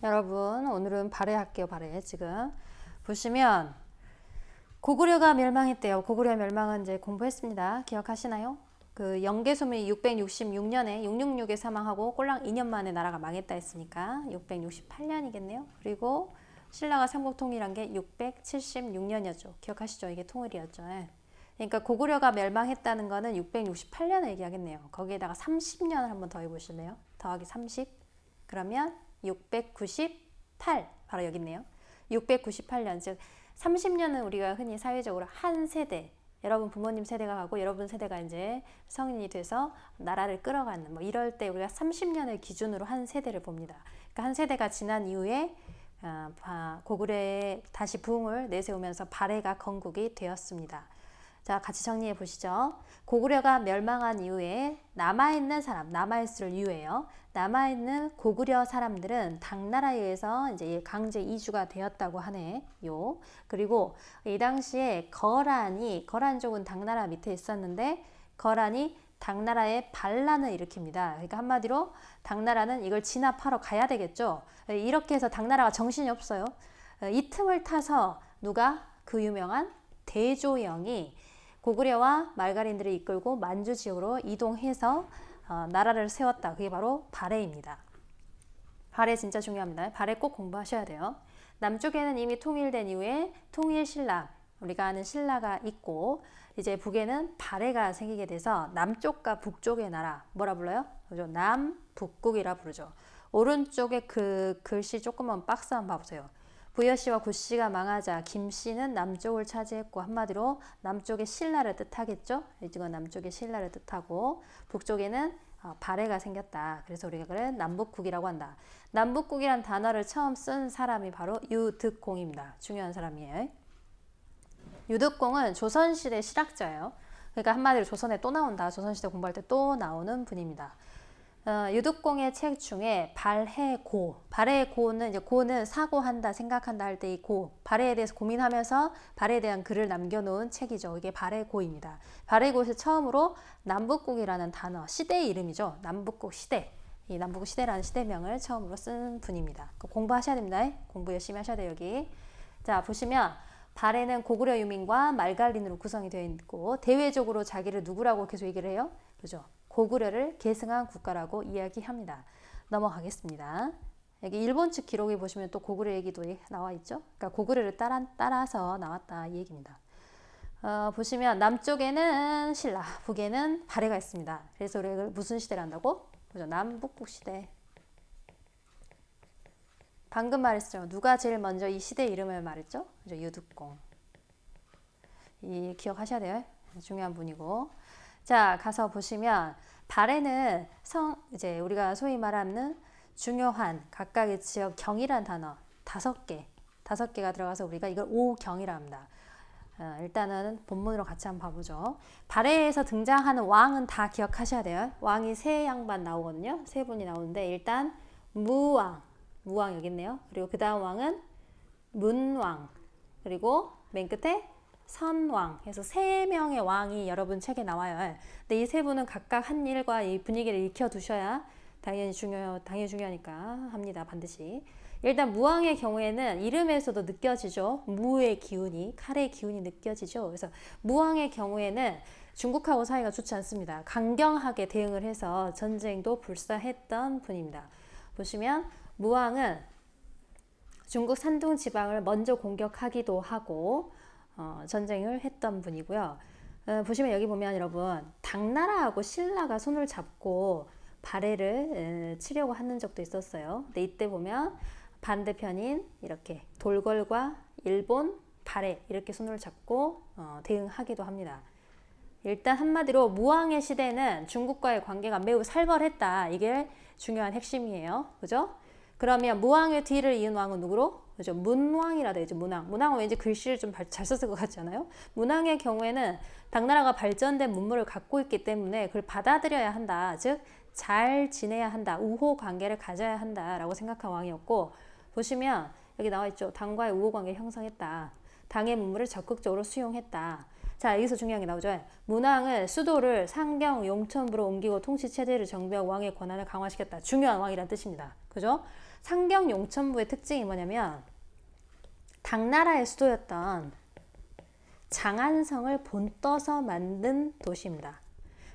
여러분 오늘은 발해할게요. 발해. 지금 보시면 고구려가 멸망했대요. 고구려 멸망은 이제 공부했습니다. 기억하시나요? 그 영계수명이 666년에 666에 사망하고 꼴랑 2년 만에 나라가 망했다 했으니까 668년이겠네요. 그리고 신라가 삼국통일한 게 676년이었죠. 기억하시죠? 이게 통일이었죠. 그러니까 고구려가 멸망했다는 거는 668년을 얘기하겠네요. 거기에다가 30년을 한번 더해 보실래요? 더하기 30 그러면 698 바로 여기 있네요. 698년 즉 30년은 우리가 흔히 사회적으로 한 세대 여러분 부모님 세대가 가고 여러분 세대가 이제 성인이 돼서 나라를 끌어가는 뭐 이럴 때 우리가 30년을 기준으로 한 세대를 봅니다. 그러니까 한 세대가 지난 이후에 고구려에 다시 부흥을 내세우면서 발해가 건국이 되었습니다. 자, 같이 정리해 보시죠. 고구려가 멸망한 이후에 남아있는 사람, 남아있을 이유예요. 남아있는 고구려 사람들은 당나라에 의해서 이제 강제 이주가 되었다고 하네요. 그리고 이 당시에 거란족은 당나라 밑에 있었는데 거란이 당나라에 반란을 일으킵니다. 그러니까 한마디로 당나라는 이걸 진압하러 가야 되겠죠. 이렇게 해서 당나라가 정신이 없어요. 이 틈을 타서 누가 그 유명한 대조영이 고구려와 말가린들을 이끌고 만주 지역으로 이동해서 나라를 세웠다. 그게 바로 발해입니다. 발해 진짜 중요합니다. 발해 꼭 공부하셔야 돼요. 남쪽에는 이미 통일된 이후에 통일신라, 우리가 아는 신라가 있고 이제 북에는 발해가 생기게 돼서 남쪽과 북쪽의 나라 뭐라 불러요? 그죠? 남북국이라 부르죠. 오른쪽에 그 글씨 조금만 박스 한번 봐보세요. 부여씨와 구씨가 망하자 김씨는 남쪽을 차지했고 한마디로 남쪽의 신라를 뜻하겠죠. 이건 남쪽의 신라를 뜻하고 북쪽에는 발해가 생겼다. 그래서 우리가 그래 남북국이라고 한다. 남북국이란 단어를 처음 쓴 사람이 바로 유득공입니다. 중요한 사람이에요. 유득공은 조선시대 실학자예요. 그러니까 한마디로 조선에 또 나온다. 조선시대 공부할 때 또 나오는 분입니다. 유득공의 책 중에 발해고, 발해고는 이제 고는 사고한다, 생각한다 할 때 이 고, 발해에 대해서 고민하면서 발해에 대한 글을 남겨놓은 책이죠. 이게 발해고입니다. 발해고에서 처음으로 남북국이라는 단어, 시대의 이름이죠. 남북국 시대. 이 남북국 시대라는 시대명을 처음으로 쓴 분입니다. 공부하셔야 됩니다. 공부 열심히 하셔야 돼요, 여기. 자, 보시면 발해는 고구려 유민과 말갈린으로 구성이 되어 있고 대외적으로 자기를 누구라고 계속 얘기를 해요? 그죠? 고구려를 계승한 국가라고 이야기합니다. 넘어가겠습니다. 여기 일본 측 기록에 보시면 또 고구려 얘기도 나와 있죠. 그러니까 고구려를 따라서 나왔다 이 얘기입니다. 보시면 남쪽에는 신라, 북에는 발해가 있습니다. 그래서 우리가 무슨 시대를 한다고? 그죠? 남북국 시대. 방금 말했죠. 누가 제일 먼저 이 시대 이름을 말했죠? 그죠? 유득공. 이 기억하셔야 돼요. 중요한 분이고. 자, 가서 보시면 발해는 이제 우리가 소위 말하는 중요한 각각의 지역 경이란 단어 5개가 들어가서 우리가 이걸 오경이라 합니다. 일단은 본문으로 같이 한번 봐보죠. 발해에서 등장하는 왕은 다 기억하셔야 돼요. 왕이 세 양반 나오거든요. 세 분이 나오는데 일단 무왕 여기 있네요. 그리고 그 다음 왕은 문왕, 그리고 맨 끝에 선왕 해서 3명의 왕이 여러분 책에 나와요. 근데 이 세 분은 각각 한 일과 이 분위기를 익혀두셔야 당연히 중요하니까 합니다. 반드시. 일단 무왕의 경우에는 이름에서도 느껴지죠. 무의 기운이, 칼의 기운이 느껴지죠. 그래서 무왕의 경우에는 중국하고 사이가 좋지 않습니다. 강경하게 대응을 해서 전쟁도 불사했던 분입니다. 보시면 무왕은 중국 산둥 지방을 먼저 공격하기도 하고 전쟁을 했던 분이고요. 보시면 여기 보면 여러분 당나라하고 신라가 손을 잡고 발해를 치려고 하는 적도 있었어요. 근데 이때 보면 반대편인 이렇게 돌궐과 일본, 발해 이렇게 손을 잡고 대응하기도 합니다. 일단 한마디로 무왕의 시대는 중국과의 관계가 매우 살벌했다. 이게 중요한 핵심이에요. 그죠? 그러면 무왕의 뒤를 이은 왕은 누구로? 그죠? 문왕이라 되죠. 문왕은 왠지 글씨를 좀 잘 썼을 것 같지 않아요? 문왕의 경우에는 당나라가 발전된 문물을 갖고 있기 때문에 그걸 받아들여야 한다. 즉 잘 지내야 한다. 우호 관계를 가져야 한다라고 생각한 왕이었고, 보시면 여기 나와 있죠. 당과의 우호 관계를 형성했다. 당의 문물을 적극적으로 수용했다. 자, 여기서 중요한 게 나오죠. 문왕은 수도를 상경, 용천부로 옮기고 통치 체제를 정비하고 왕의 권한을 강화시켰다. 중요한 왕이란 뜻입니다. 그죠? 상경용천부의 특징이 뭐냐면 당나라의 수도였던 장안성을 본떠서 만든 도시입니다.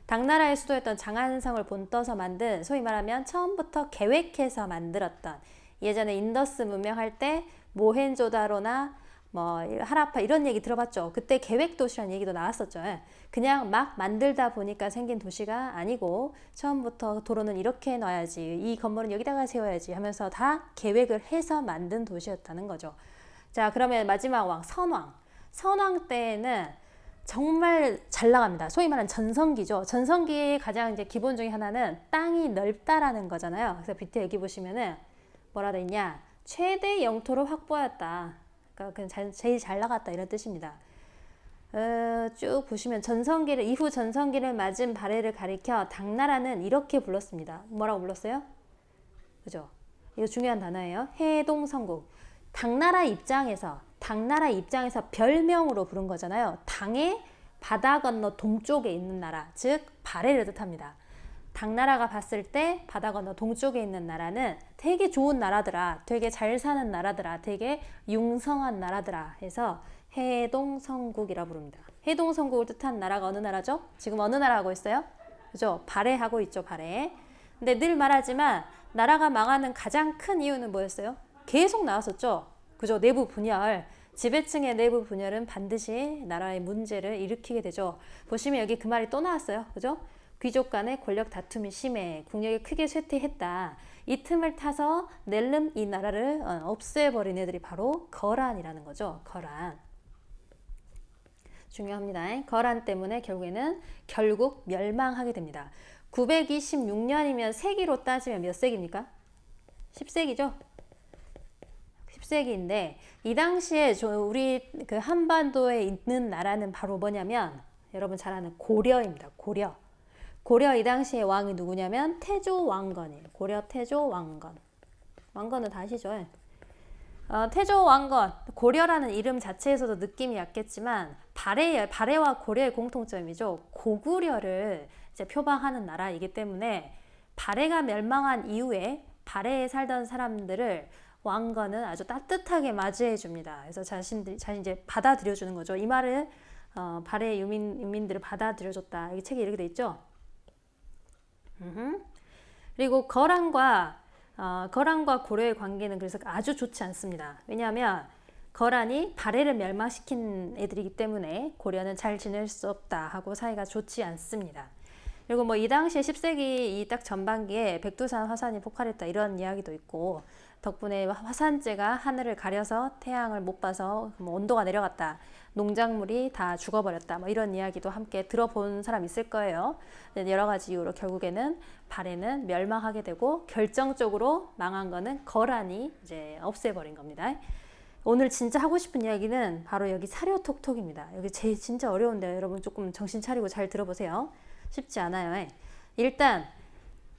당나라의 수도였던 장안성을 본떠서 만든, 소위 말하면 처음부터 계획해서 만들었던, 예전에 인더스 문명할 때 모헨조다로나 뭐 하라파 이런 얘기 들어봤죠. 그때 계획도시라는 얘기도 나왔었죠. 그냥 막 만들다 보니까 생긴 도시가 아니고 처음부터 도로는 이렇게 놔야지, 이 건물은 여기다가 세워야지 하면서 다 계획을 해서 만든 도시였다는 거죠. 자, 그러면 마지막 왕 선왕. 선왕 때에는 정말 잘 나갑니다. 소위 말하는 전성기죠. 전성기의 가장 이제 기본 중에 하나는 땅이 넓다라는 거잖아요. 그래서 밑에 여기 보시면은 뭐라 돼 있냐? 최대 영토를 확보했다. 그러니까 제일 잘 나갔다 이런 뜻입니다. 쭉 보시면 전성기를, 이후 전성기를 맞은 발해를 가리켜 당나라는 이렇게 불렀습니다. 뭐라고 불렀어요? 그죠? 이거 중요한 단어예요. 해동성국. 당나라 입장에서 별명으로 부른 거잖아요. 당의 바다 건너 동쪽에 있는 나라, 즉 발해를 뜻합니다. 당나라가 봤을 때 바다 건너 동쪽에 있는 나라는 되게 좋은 나라더라, 되게 잘 사는 나라더라, 되게 융성한 나라더라 해서 해동성국이라 부릅니다. 해동성국을 뜻한 나라가 어느 나라죠? 지금 어느 나라 하고 있어요? 그죠? 발해하고 있죠, 발해. 근데 늘 말하지만 나라가 망하는 가장 큰 이유는 뭐였어요? 계속 나왔었죠. 그죠? 내부 분열. 지배층의 내부 분열은 반드시 나라의 문제를 일으키게 되죠. 보시면 여기 그 말이 또 나왔어요. 그죠? 귀족 간의 권력 다툼이 심해 국력이 크게 쇠퇴했다. 이 틈을 타서 낼름 이 나라를 없애버린 애들이 바로 거란이라는 거죠. 거란. 중요합니다. 거란 때문에 결국 멸망하게 됩니다. 926년이면 세기로 따지면 몇 세기입니까? 10세기죠? 10세기인데 이 당시에 우리 그 한반도에 있는 나라는 바로 뭐냐면 여러분 잘 아는 고려입니다. 고려. 고려 이 당시에 왕이 누구냐면 태조 왕건이에요. 고려 태조 왕건. 왕건은 다 아시죠? 태조 왕건. 고려라는 이름 자체에서도 느낌이 약겠지만 발해와 고려의 공통점이죠. 고구려를 이제 표방하는 나라이기 때문에 발해가 멸망한 이후에 발해에 살던 사람들을 왕건은 아주 따뜻하게 맞이해 줍니다. 그래서 자신 이제 받아들여 주는 거죠. 이 말을 발해 유민들을 받아들여 줬다. 이 책에 이렇게 돼 있죠. 그리고 거란과 고려의 관계는 그래서 아주 좋지 않습니다. 왜냐하면 거란이 발해를 멸망시킨 애들이기 때문에 고려는 잘 지낼 수 없다 하고 사이가 좋지 않습니다. 그리고 뭐 이 당시에 10세기 이 딱 전반기에 백두산 화산이 폭발했다 이런 이야기도 있고, 덕분에 화산재가 하늘을 가려서 태양을 못 봐서 뭐 온도가 내려갔다, 농작물이 다 죽어버렸다, 뭐 이런 이야기도 함께 들어본 사람 있을 거예요. 여러 가지 이유로 결국에는 발해는 멸망하게 되고 결정적으로 망한 거는 거란이 이제 없애버린 겁니다. 오늘 진짜 하고 싶은 이야기는 바로 여기 사료톡톡입니다. 여기 제일 진짜 어려운데 여러분 조금 정신 차리고 잘 들어보세요. 쉽지 않아요. 일단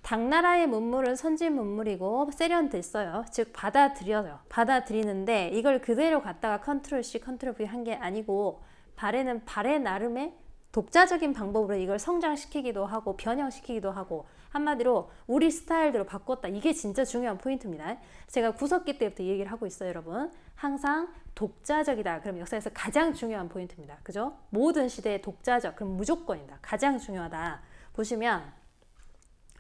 당나라의 문물은 선진 문물이고 세련됐어요. 즉 받아들여요. 받아들이는데 이걸 그대로 갖다가 컨트롤 C, 컨트롤 V 한 게 아니고 발해는 발해 나름의 독자적인 방법으로 이걸 성장시키기도 하고 변형시키기도 하고, 한마디로 우리 스타일대로 바꿨다. 이게 진짜 중요한 포인트입니다. 제가 구석기 때부터 이 얘기를 하고 있어요, 여러분. 항상 독자적이다. 그럼 역사에서 가장 중요한 포인트입니다. 그죠? 모든 시대에 독자적. 그럼 무조건이다. 가장 중요하다. 보시면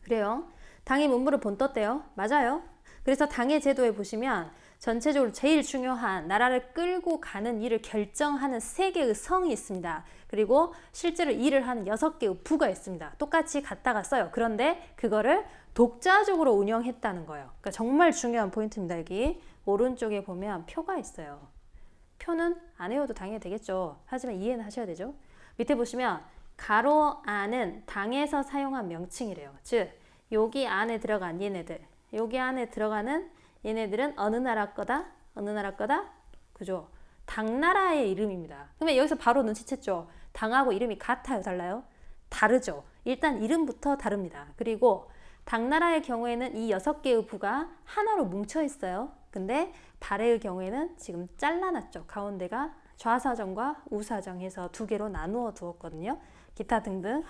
그래요. 당의 문물을 본떴대요. 맞아요. 그래서 당의 제도에 보시면 전체적으로 제일 중요한 나라를 끌고 가는 일을 결정하는 3개의 성이 있습니다. 그리고 실제로 일을 하는 6개의 부가 있습니다. 똑같이 갖다가 써요. 그런데 그거를 독자적으로 운영했다는 거예요. 그러니까 정말 중요한 포인트입니다. 여기 오른쪽에 보면 표가 있어요. 표는 안 외워도 당연히 되겠죠. 하지만 이해는 하셔야 되죠. 밑에 보시면 가로 안은 당에서 사용한 명칭이래요. 즉 여기 안에 들어간 얘네들, 여기 안에 들어가는 얘네들은 어느 나라 거다? 어느 나라 거다? 그죠? 당나라의 이름입니다. 그러면 여기서 바로 눈치챘죠? 당하고 이름이 같아요? 달라요? 다르죠? 일단 이름부터 다릅니다. 그리고 당나라의 경우에는 이 6개의 부가 하나로 뭉쳐 있어요. 근데 발해의 경우에는 지금 잘라놨죠. 가운데가 좌사정과 우사정 해서 2개로 나누어 두었거든요. 기타 등등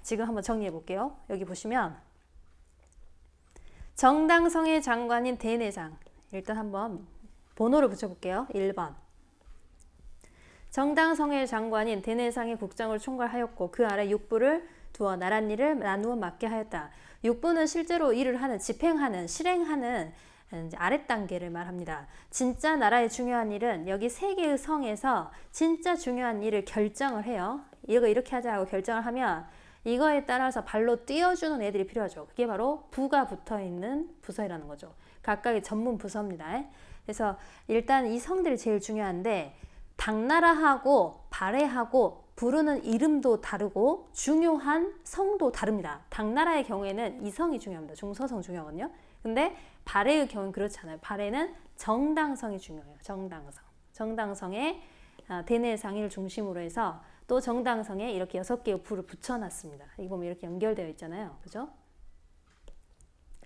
지금 한번 정리해 볼게요. 여기 보시면 정당성의 장관인 대내상. 일단 한번 번호를 붙여볼게요. 1번. 정당성의 장관인 대내상이 국정을 총괄하였고 그 아래 육부를 두어 나랏 일을 나누어 맡게 하였다. 육부는 실제로 일을 하는, 집행하는, 실행하는 아랫 단계를 말합니다. 진짜 나라의 중요한 일은 여기 세 개의 성에서 진짜 중요한 일을 결정을 해요. 이거 이렇게 하자 하고 결정을 하면 이거에 따라서 발로 뛰어주는 애들이 필요하죠. 그게 바로 부가 붙어있는 부서이라는 거죠. 각각의 전문 부서입니다. 그래서 일단 이 성들이 제일 중요한데 당나라하고 발해하고 부르는 이름도 다르고 중요한 성도 다릅니다. 당나라의 경우에는 이 성이 중요합니다. 중서성 중요하거든요. 근데 발해의 경우는 그렇지 않아요. 발해는 정당성이 중요해요. 정당성. 정당성에 대내상을 중심으로 해서 또 정당성에 이렇게 6개의 부를 붙여놨습니다. 이거 보면 이렇게 연결되어 있잖아요. 그죠?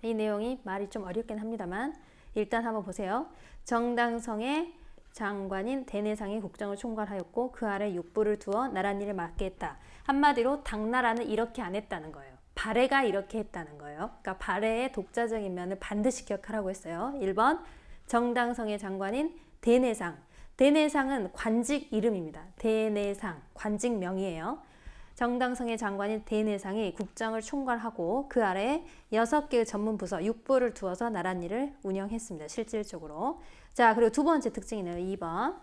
이 내용이 말이 좀 어렵긴 합니다만 일단 한번 보세요. 정당성의 장관인 대내상이 국정을 총괄하였고 그 아래 육부를 두어 나랏 일을 맡게 했다. 한마디로 당나라는 이렇게 안 했다는 거예요. 발해가 이렇게 했다는 거예요. 그러니까 발해의 독자적인 면을 반드시 기억하라고 했어요. 1번 정당성의 장관인 대내상. 대내상은 관직 이름입니다. 대내상, 관직명이에요. 정당성의 장관인 대내상이 국정을 총괄하고 그 아래에 6개의 전문 부서, 육부를 두어서 나랏 일을 운영했습니다. 실질적으로. 자, 그리고 두 번째 특징이네요. 2번.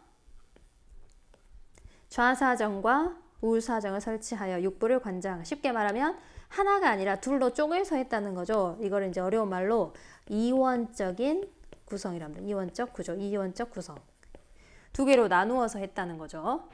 좌사정과 우사정을 설치하여 육부를 관장. 쉽게 말하면 하나가 아니라 둘로 쪼개서 했다는 거죠. 이걸 이제 어려운 말로 이원적인 구성이랍니다. 이원적 구조, 이원적 구성. 두 개로 나누어서 했다는 거죠.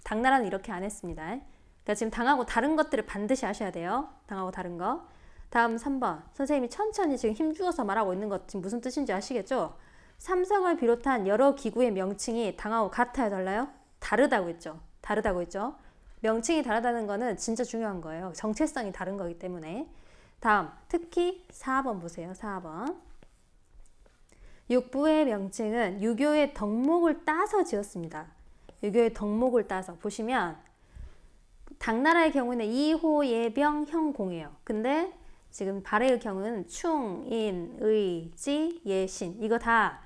당나라는 이렇게 안 했습니다. 그러니까 지금 당하고 다른 것들을 반드시 아셔야 돼요. 당하고 다른 거. 다음 3번. 선생님이 천천히 지금 힘주어서 말하고 있는 것 지금 무슨 뜻인지 아시겠죠? 삼성을 비롯한 여러 기구의 명칭이 당하고 같아요, 달라요? 다르다고 했죠. 다르다고 했죠. 명칭이 다르다는 거는 진짜 중요한 거예요. 정체성이 다른 거기 때문에. 다음, 특히 4번 보세요. 4번. 육부의 명칭은 유교의 덕목을 따서 지었습니다. 유교의 덕목을 따서. 보시면 당나라의 경우는 이호, 예병, 형공이에요. 근데 지금 발해의 경우는 충, 인, 의, 지, 예, 신. 이거 다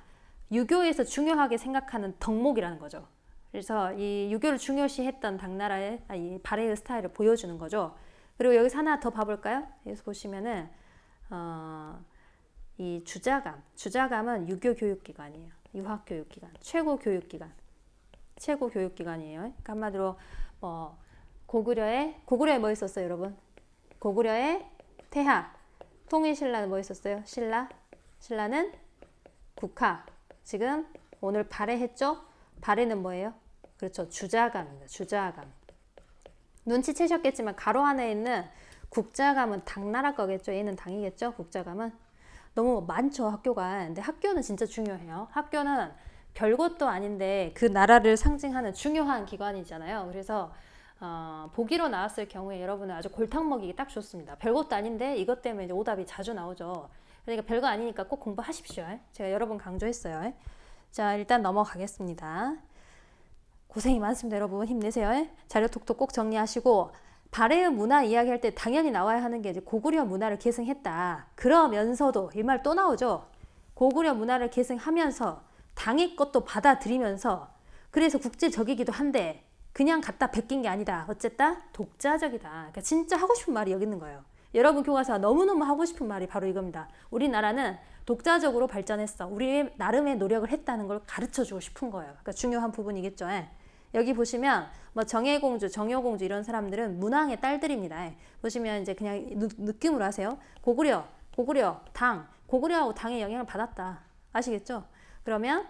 유교에서 중요하게 생각하는 덕목이라는 거죠. 그래서 이 유교를 중요시했던 당나라의 이 발해의 스타일을 보여주는 거죠. 그리고 여기서 하나 더 봐볼까요? 여기서 보시면은 이 주자감은 유교 교육기관이에요. 유학교육기관, 최고 교육기관이에요. 그러니까 한마디로 뭐 고구려에 뭐 있었어요, 여러분? 고구려의 태하, 통일신라는 뭐 있었어요? 신라는 국하. 지금 오늘 발해했죠? 발해는 뭐예요? 그렇죠, 주자감입니다. 주자감. 눈치채셨겠지만 가로 안에 있는 국자감은 당나라 거겠죠. 얘는 당이겠죠. 국자감은 너무 많죠, 학교가. 근데 학교는 진짜 중요해요. 학교는 별것도 아닌데 그 나라를 상징하는 중요한 기관이잖아요. 그래서 보기로 나왔을 경우에 여러분은 아주 골탕 먹이기 딱 좋습니다. 별것도 아닌데 이것 때문에 이제 오답이 자주 나오죠. 그러니까 별거 아니니까 꼭 공부하십시오. 제가 여러 번 강조했어요. 자, 일단 넘어가겠습니다. 고생이 많습니다. 여러분 힘내세요. 자료 톡톡 꼭 정리하시고 발해의 문화 이야기할 때 당연히 나와야 하는 게 이제 고구려 문화를 계승했다. 그러면서도 이 말 또 나오죠. 고구려 문화를 계승하면서 당의 것도 받아들이면서 그래서 국제적이기도 한데 그냥 갖다 베낀 게 아니다. 어쨌다? 독자적이다. 그러니까 진짜 하고 싶은 말이 여기 있는 거예요. 여러분 교과서 너무너무 하고 싶은 말이 바로 이겁니다. 우리나라는 독자적으로 발전했어. 우리 나름의 노력을 했다는 걸 가르쳐주고 싶은 거예요. 그러니까 중요한 부분이겠죠. 여기 보시면 뭐 정혜공주, 정효공주 이런 사람들은 문왕의 딸들입니다. 보시면 이제 그냥 느낌으로 하세요. 고구려, 당. 고구려하고 당의 영향을 받았다. 아시겠죠? 그러면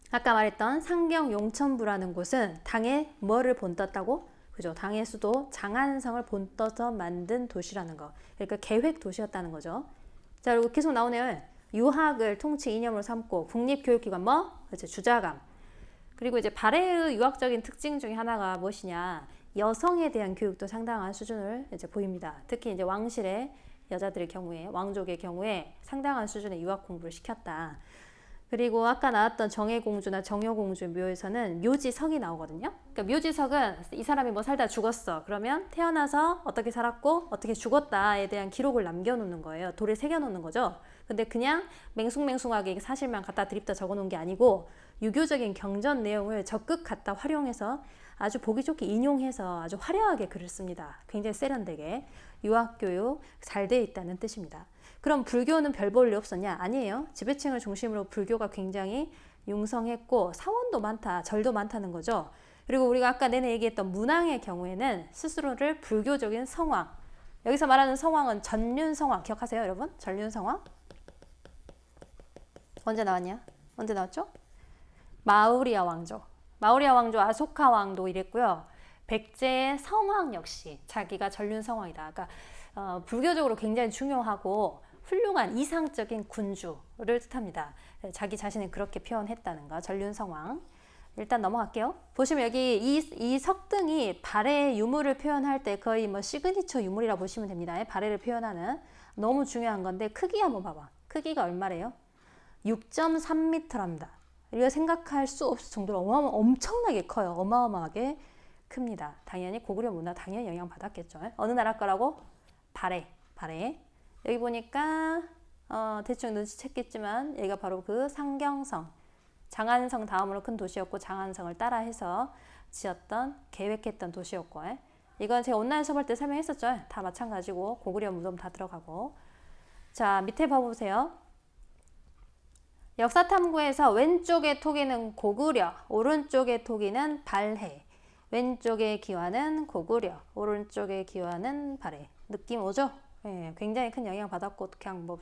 아까 말했던 상경 용천부라는 곳은 당의 뭐를 본떴다고? 그죠? 당의 수도 장안성을 본떠서 만든 도시라는 거. 그러니까 계획 도시였다는 거죠. 자, 그리고 계속 나오네요. 유학을 통치 이념으로 삼고 국립교육기관 뭐? 그렇죠. 주자감. 그리고 이제 발해의 유학적인 특징 중에 하나가 무엇이냐? 여성에 대한 교육도 상당한 수준을 이제 보입니다. 특히 이제 왕실의 여자들의 경우에, 왕족의 경우에 상당한 수준의 유학 공부를 시켰다. 그리고 아까 나왔던 정혜공주나 정효공주 묘에서는 묘지석이 나오거든요. 그러니까 묘지석은 이 사람이 뭐 살다 죽었어. 그러면 태어나서 어떻게 살았고 어떻게 죽었다에 대한 기록을 남겨놓는 거예요. 돌에 새겨놓는 거죠. 근데 그냥 맹숭맹숭하게 사실만 갖다 드립다 적어놓은 게 아니고 유교적인 경전 내용을 적극 갖다 활용해서 아주 보기 좋게 인용해서 아주 화려하게 글을 씁니다. 굉장히 세련되게 유학교육 잘 돼 있다는 뜻입니다. 그럼 불교는 별 볼 일 없었냐? 아니에요. 지배층을 중심으로 불교가 굉장히 융성했고 사원도 많다, 절도 많다는 거죠. 그리고 우리가 아까 내내 얘기했던 문왕의 경우에는 스스로를 불교적인 성왕, 여기서 말하는 성왕은 전륜성왕 기억하세요, 여러분? 전륜성왕 언제 나왔냐? 언제 나왔죠? 마우리아 왕조, 마우리아 왕조 아소카 왕도 이랬고요. 백제의 성왕 역시 자기가 전륜성왕이다. 그러니까 불교적으로 굉장히 중요하고 훌륭한 이상적인 군주를 뜻합니다. 자기 자신을 그렇게 표현했다는 거, 전륜성왕. 일단 넘어갈게요. 보시면 여기 이 석등이 발의 유물을 표현할 때 거의 뭐 시그니처 유물이라고 보시면 됩니다. 발해를 표현하는 너무 중요한 건데 크기 한번 봐봐. 크기가 얼마래요? 6.3m랍니다. 우리가 생각할 수 없을 정도로 엄청나게 커요. 어마어마하게 큽니다. 당연히 고구려 문화 당연히 영향받았겠죠. 어느 나라 거라고? 발해. 여기 보니까 대충 눈치챘겠지만 얘가 바로 그 상경성, 장안성 다음으로 큰 도시였고 장안성을 따라해서 지었던 계획했던 도시였고 이건 제가 온라인 수업할 때 설명했었죠. 다 마찬가지고 고구려 무덤 다 들어가고. 자, 밑에 봐보세요. 역사탐구에서 왼쪽의 토기는 고구려, 오른쪽의 토기는 발해. 왼쪽의 기와는 고구려, 오른쪽의 기와는 발해. 느낌 오죠? 예, 굉장히 큰 영향을 받았고 그냥 뭐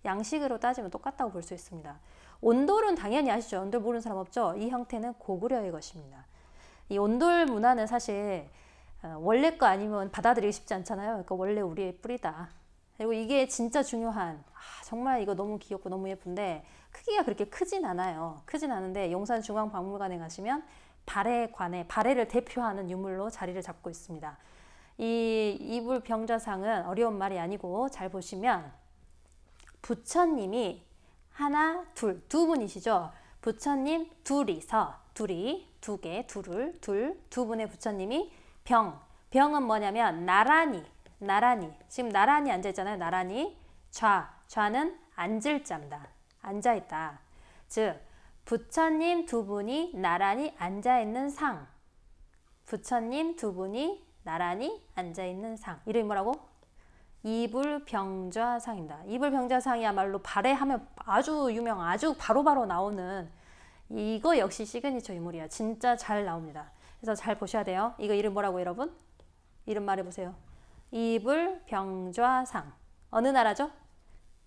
양식으로 따지면 똑같다고 볼 수 있습니다. 온돌은 당연히 아시죠? 온돌 모르는 사람 없죠? 이 형태는 고구려의 것입니다. 이 온돌 문화는 사실 원래 거 아니면 받아들이기 쉽지 않잖아요. 그러니까 원래 우리의 뿌리다. 그리고 이게 진짜 중요한 정말 이거 너무 귀엽고 너무 예쁜데 크기가 그렇게 크진 않아요. 크진 않은데 용산중앙박물관에 가시면 발해를 대표하는 유물로 자리를 잡고 있습니다. 이 이불병자상은 어려운 말이 아니고 잘 보시면 부처님이 하나, 두 분이시죠. 부처님 둘이서 두 분의 부처님이 병은 뭐냐면 나란히 지금 나란히 앉아 있잖아요. 나란히 좌는 앉을 자입니다. 앉아 있다. 즉 부처님 두 분이 나란히 앉아 있는 상. 부처님 두 분이 나란히 앉아 있는 상. 이름이 뭐라고? 이불병좌상입니다. 이불병좌상이야말로 발해하면 아주 유명, 아주 바로바로 나오는 이거 역시 시그니처 유물이야. 진짜 잘 나옵니다. 그래서 잘 보셔야 돼요. 이거 이름 뭐라고 여러분? 이름 말해보세요. 이불병좌상. 어느 나라죠?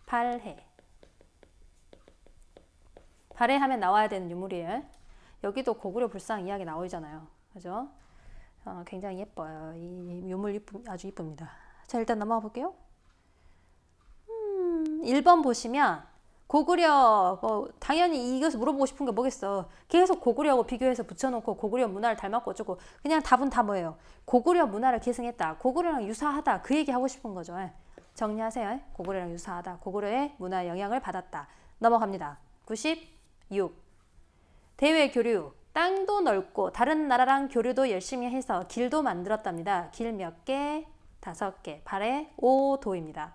발해. 발해하면 나와야 되는 유물이에요. 여기도 고구려 불상 이야기 나오잖아요. 그죠? 굉장히 예뻐요. 이 유물 아주 이쁩니다. 자, 일단 넘어가 볼게요. 1번 보시면 고구려 당연히 이것을 물어보고 싶은 게 뭐겠어. 계속 고구려하고 비교해서 붙여놓고 고구려 문화를 닮았고 어쩌고 그냥 답은 다 뭐예요? 고구려 문화를 계승했다. 고구려랑 유사하다. 그 얘기 하고 싶은 거죠. 정리하세요. 고구려랑 유사하다. 고구려의 문화 영향을 받았다. 넘어갑니다. 96. 대외 교류. 땅도 넓고 다른 나라랑 교류도 열심히 해서 길도 만들었답니다. 길 몇 개? 5개. 발해 5도입니다.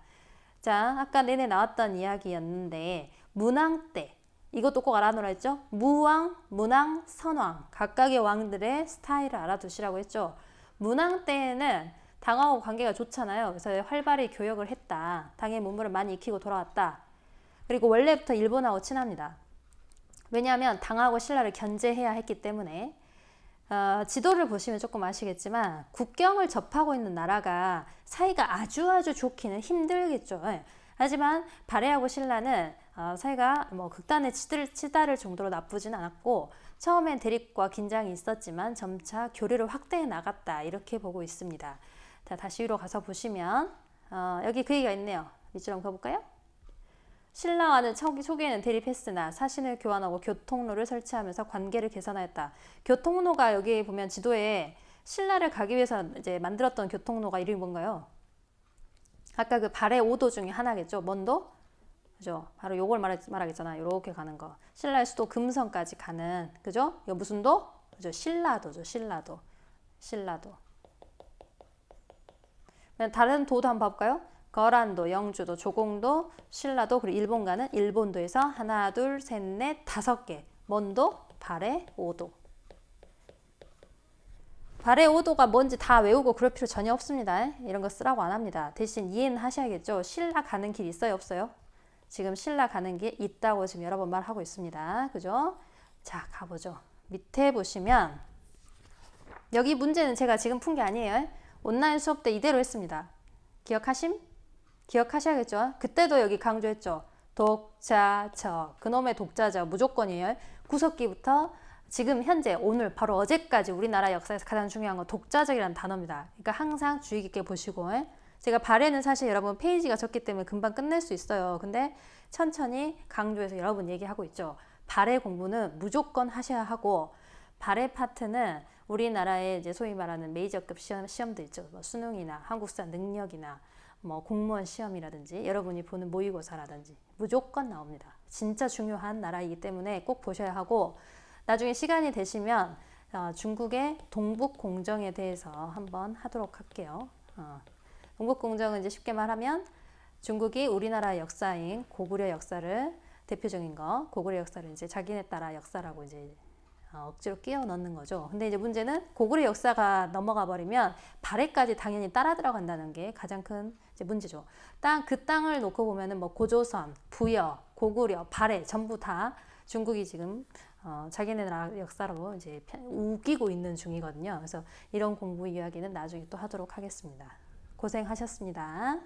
자, 아까 내내 나왔던 이야기였는데 문왕 때 이것도 꼭 알아놓으라 했죠? 무왕, 문왕, 선왕 각각의 왕들의 스타일을 알아두시라고 했죠. 문왕 때에는 당하고 관계가 좋잖아요. 그래서 활발히 교역을 했다. 당의 문물을 많이 익히고 돌아왔다. 그리고 원래부터 일본하고 친합니다. 왜냐하면 당하고 신라를 견제해야 했기 때문에 지도를 보시면 조금 아시겠지만 국경을 접하고 있는 나라가 사이가 아주 좋기는 힘들겠죠. 하지만 발해하고 신라는 사이가 뭐 극단에 치달을 정도로 나쁘진 않았고 처음엔 대립과 긴장이 있었지만 점차 교류를 확대해 나갔다 이렇게 보고 있습니다. 자, 다시 위로 가서 보시면 여기 그 얘기가 있네요. 밑줄 한번 가볼까요? 신라와는 초기에는 대립했으나 사신을 교환하고 교통로를 설치하면서 관계를 개선하였다. 교통로가 여기 보면 지도에 신라를 가기 위해서 이제 만들었던 교통로가 이름이 뭔가요? 아까 그 발해 5도 중에 하나겠죠. 뭔 도? 그죠? 바로 요걸 말하겠잖아. 이렇게 가는 거. 신라의 수도 금성까지 가는, 그죠? 이거 무슨 도? 그죠? 신라도죠. 신라도. 신라도. 다른 도도 한번 봐볼까요? 거란도, 영주도, 조공도, 신라도, 그리고 일본 가는 일본도에서 하나, 둘, 셋, 넷, 5개. 뭔도? 발해 5도. 발해 5도가 뭔지 다 외우고 그럴 필요 전혀 없습니다. 이런 거 쓰라고 안 합니다. 대신 이해는 하셔야겠죠. 신라 가는 길 있어요, 없어요? 지금 신라 가는 길 있다고 지금 여러 번 말하고 있습니다. 그죠? 자, 가보죠. 밑에 보시면 여기 문제는 제가 지금 푼 게 아니에요. 온라인 수업 때 이대로 했습니다. 기억하심? 기억하셔야겠죠? 그때도 여기 강조했죠. 독자적. 그놈의 독자적. 무조건이에요. 구석기부터 지금 현재 오늘 바로 어제까지 우리나라 역사에서 가장 중요한 건 독자적이라는 단어입니다. 그러니까 항상 주의 깊게 보시고 제가 발에는 사실 여러분 페이지가 적기 때문에 금방 끝낼 수 있어요. 근데 천천히 강조해서 여러분 얘기하고 있죠. 발해 공부는 무조건 하셔야 하고 발해 파트는 우리나라의 이제 소위 말하는 메이저급 시험들 있죠. 뭐 수능이나 한국사 능력이나 뭐 공무원 시험이라든지 여러분이 보는 모의고사라든지 무조건 나옵니다. 진짜 중요한 나라이기 때문에 꼭 보셔야 하고 나중에 시간이 되시면 중국의 동북공정에 대해서 한번 하도록 할게요. 동북공정은 이제 쉽게 말하면 중국이 우리나라 역사인 고구려 역사를 대표적인 거 고구려 역사를 이제 자기네 따라 역사라고 이제 억지로 끼워 넣는 거죠. 근데 이제 문제는 고구려 역사가 넘어가 버리면 발해까지 당연히 따라 들어간다는 게 가장 큰 이제 문제죠. 그 땅을 놓고 보면은 뭐 고조선, 부여, 고구려, 발해 전부 다 중국이 지금 자기네 나라 역사로 이제 우기고 있는 중이거든요. 그래서 이런 공부 이야기는 나중에 또 하도록 하겠습니다. 고생하셨습니다.